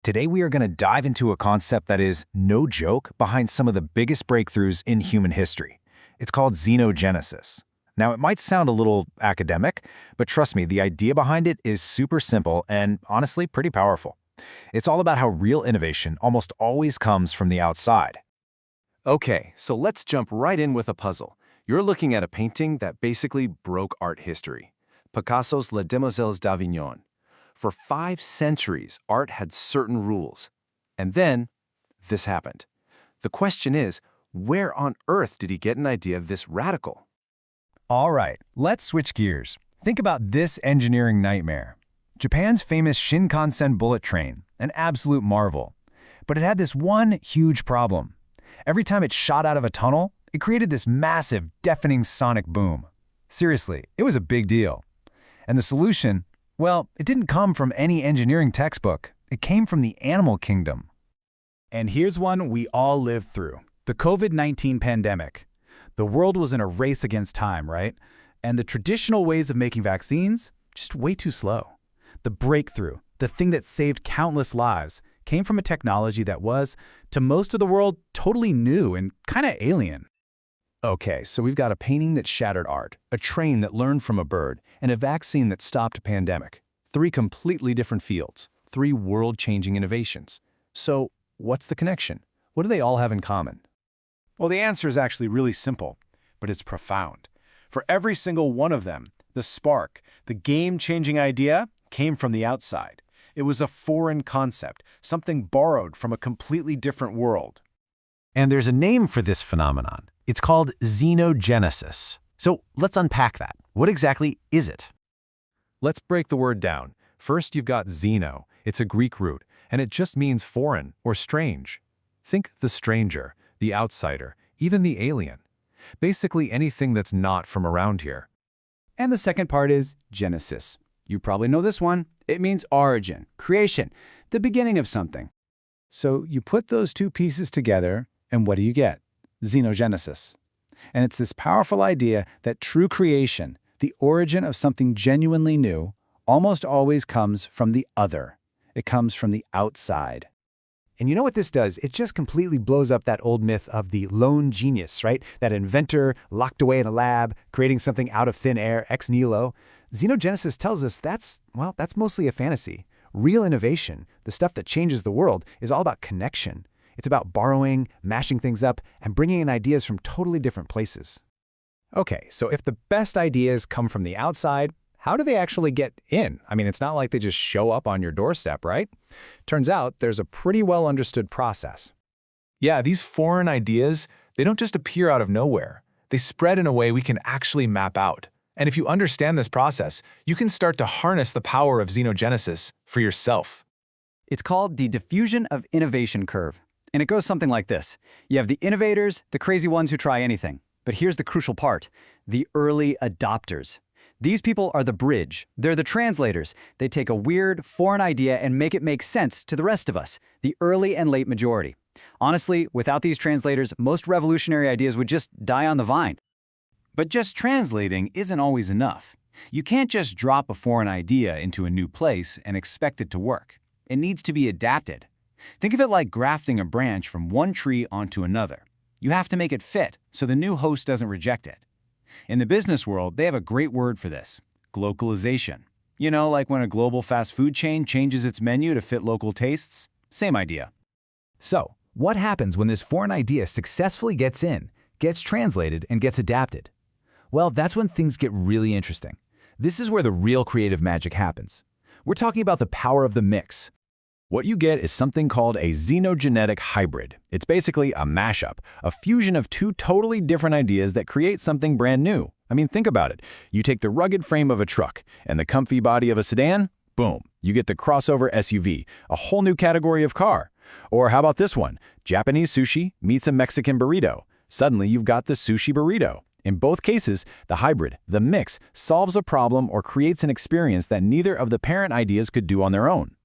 Today we are going to dive into a concept that is, no joke, behind some of the biggest breakthroughs in human history. It's called Xenogenesis. Now, it might sound a little academic, but trust me, the idea behind it is super simple and honestly pretty powerful. It's all about how real innovation almost always comes from the outside. Okay, so let's jump right in with a puzzle. You're looking at a painting that basically broke art history. Picasso's Les Demoiselles d'Avignon. For 5 centuries, art had certain rules. And then, this happened. The question is, where on earth did he get an idea this radical? All right, let's switch gears. Think about this engineering nightmare. Japan's famous Shinkansen bullet train, an absolute marvel. But it had this one huge problem. Every time it shot out of a tunnel, it created this massive, deafening sonic boom. Seriously, it was a big deal. And the solution? Well, it didn't come from any engineering textbook. It came from the animal kingdom. And here's one we all lived through, the COVID-19 pandemic. The world was in a race against time, right? And the traditional ways of making vaccines, just way too slow. The breakthrough, the thing that saved countless lives, came from a technology that was, to most of the world, totally new and kind of alien. Okay, so we've got a painting that shattered art, a train that learned from a bird, and a vaccine that stopped a pandemic. 3 completely different fields, 3 world-changing innovations. So, what's the connection? What do they all have in common? Well, the answer is actually really simple, but it's profound. For every single one of them, the spark, the game-changing idea, came from the outside. It was a foreign concept, something borrowed from a completely different world. And there's a name for this phenomenon. It's called Xenogenesis. So let's unpack that. What exactly is it? Let's break the word down. First, you've got Xeno. It's a Greek root, and it just means foreign or strange. Think the stranger, the outsider, even the alien. Basically anything that's not from around here. And the second part is Genesis. You probably know this one. It means origin, creation, the beginning of something. So you put those 2 pieces together, and what do you get? Xenogenesis. And it's this powerful idea that true creation, the origin of something genuinely new, almost always comes from the other. It comes from the outside. And you know what this does? It just completely blows up that old myth of the lone genius, right? That inventor locked away in a lab, creating something out of thin air, ex nihilo. Xenogenesis tells us that's mostly a fantasy. Real innovation, the stuff that changes the world, is all about connection. It's about borrowing, mashing things up, and bringing in ideas from totally different places. Okay, so if the best ideas come from the outside, how do they actually get in? I mean, it's not like they just show up on your doorstep, right? Turns out there's a pretty well understood process. Yeah, these foreign ideas, they don't just appear out of nowhere. They spread in a way we can actually map out. And if you understand this process, you can start to harness the power of Xenogenesis for yourself. It's called the diffusion of innovation curve. And it goes something like this. You have the innovators, the crazy ones who try anything. But here's the crucial part, the early adopters. These people are the bridge. They're the translators. They take a weird, foreign idea and make it make sense to the rest of us, the early and late majority. Honestly, without these translators, most revolutionary ideas would just die on the vine. But just translating isn't always enough. You can't just drop a foreign idea into a new place and expect it to work. It needs to be adapted. Think of it like grafting a branch from one tree onto another. You have to make it fit so the new host doesn't reject it. In the business world, they have a great word for this, glocalization. You know, like when a global fast food chain changes its menu to fit local tastes? Same idea. So, what happens when this foreign idea successfully gets in, gets translated, and gets adapted? Well, that's when things get really interesting. This is where the real creative magic happens. We're talking about the power of the mix. What you get is something called a xenogenetic hybrid. It's basically a mashup, a fusion of 2 totally different ideas that create something brand new. I mean, think about it. You take the rugged frame of a truck and the comfy body of a sedan, boom, you get the crossover SUV, a whole new category of car. Or how about this one? Japanese sushi meets a Mexican burrito. Suddenly you've got the sushi burrito. In both cases, the hybrid, the mix, solves a problem or creates an experience that neither of the parent ideas could do on their own.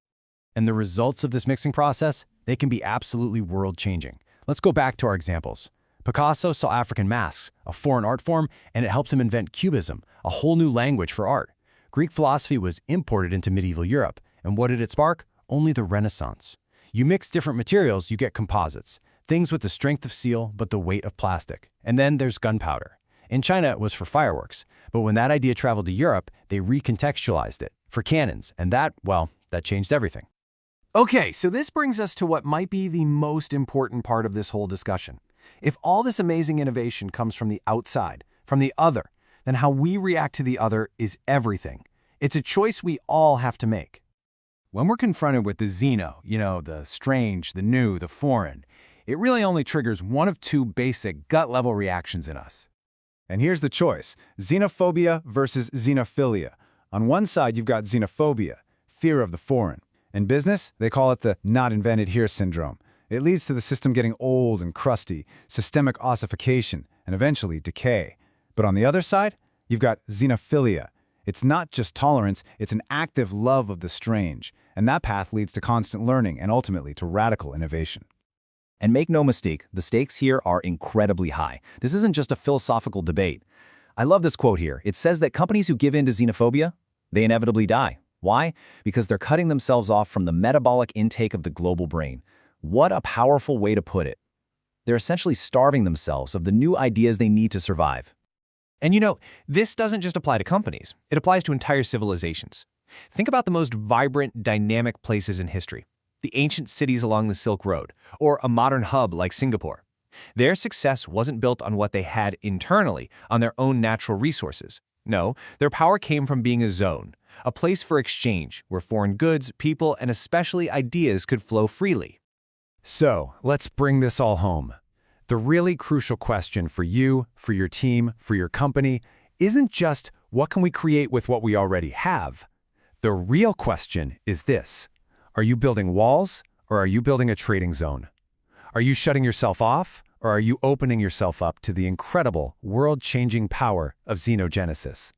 And the results of this mixing process, they can be absolutely world-changing. Let's go back to our examples. Picasso saw African masks, a foreign art form, and it helped him invent Cubism, a whole new language for art. Greek philosophy was imported into medieval Europe, and what did it spark? Only the Renaissance. You mix different materials, you get composites. Things with the strength of steel, but the weight of plastic. And then there's gunpowder. In China, it was for fireworks. But when that idea traveled to Europe, they recontextualized it for cannons. And that changed everything. Okay, so this brings us to what might be the most important part of this whole discussion. If all this amazing innovation comes from the outside, from the other, then how we react to the other is everything. It's a choice we all have to make. When we're confronted with the Xeno, the strange, the new, the foreign, it really only triggers one of two basic gut-level reactions in us. And here's the choice: xenophobia versus xenophilia. On one side, you've got xenophobia, fear of the foreign. In business, they call it the not invented here syndrome. It leads to the system getting old and crusty, systemic ossification, and eventually decay. But on the other side, you've got xenophilia. It's not just tolerance, it's an active love of the strange. And that path leads to constant learning and ultimately to radical innovation. And make no mistake, the stakes here are incredibly high. This isn't just a philosophical debate. I love this quote here. It says that companies who give in to xenophobia, they inevitably die. Why? Because they're cutting themselves off from the metabolic intake of the global brain. What a powerful way to put it. They're essentially starving themselves of the new ideas they need to survive. And this doesn't just apply to companies. It applies to entire civilizations. Think about the most vibrant, dynamic places in history. The ancient cities along the Silk Road, or a modern hub like Singapore. Their success wasn't built on what they had internally, on their own natural resources. No, their power came from being a zone, a place for exchange where foreign goods, people, and especially ideas could flow freely. So, let's bring this all home. The really crucial question for you, for your team, for your company, isn't just what can we create with what we already have? The real question is this: are you building walls, or are you building a trading zone? Are you shutting yourself off, or are you opening yourself up to the incredible, world-changing power of Xenogenesis?